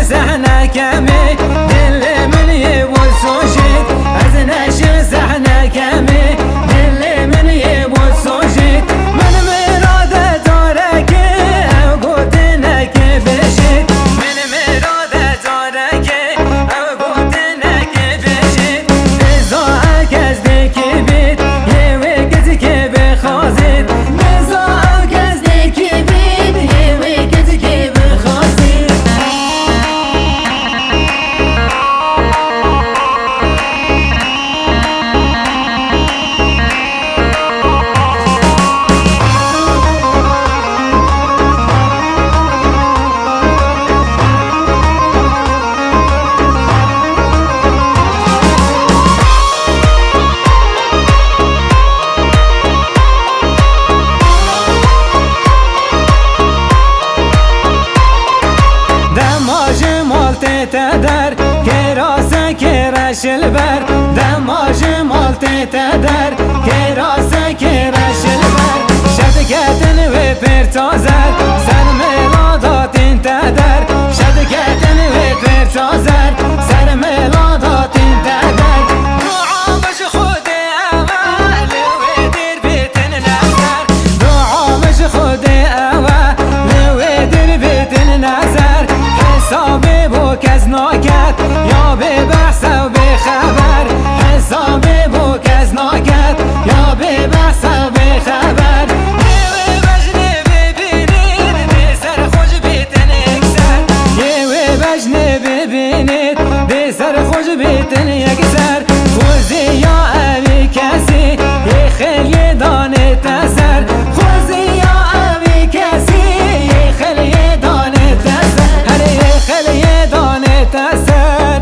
زحنا كامي دل من يبوس وجيت ازنش زحنا كامي دل من يبوس وجيت من مرادة دارك وقوتنك بشيت من مرادة دارك وقوتنك بشيت بزاك ازدك بيت يوكتك بخازيت بزاك ازدك بيت يوكتك بخازيت تدر كراسة كرش البر دماج مالتي تدر كراسة كرش البر شدكتن وبرتازر سر ميلادات تدر شدكتن وبرتازر سر ميلادات تدر دعامش خود اول ودير بيتن نظر دعامش خود اول ودير بيتن نظر حسابي بوك از ناکت یا به بحث و به خبر حسابی بوک از ناکت یا به بحث و به خبر یه بجنه ببینید ده سر خوش بیتن اکسر یه بجنه ببینید ده سر خوش بیتن اکسر خوزی یا اوی کسی یه خیلی دانه تسر خوزی یا اوی کسی یه خیلی دانه تسر هر یه خیلی دانه تسر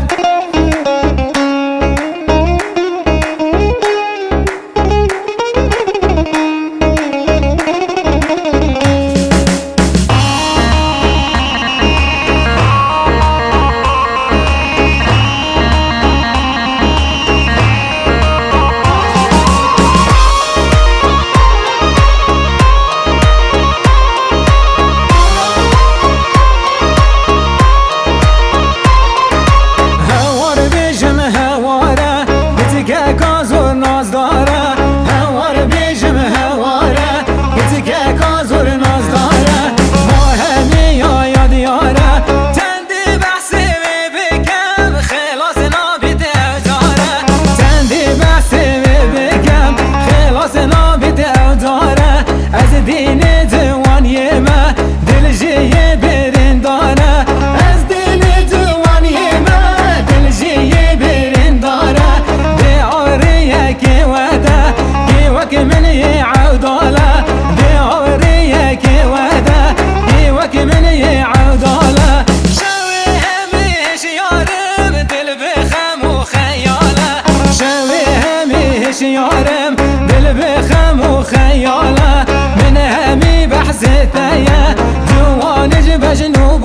دین دوانی ما دل جیه برندانه از دل دوانی ما دل جیه برندانه به آریه که وده که وک من عوداله به آریه که وده که وک من عوداله شوی همیش یارم دل بخم و خیاله شوی همیش یارم دل بخم و خیاله من همي بحثتها يا جوانج بجنوب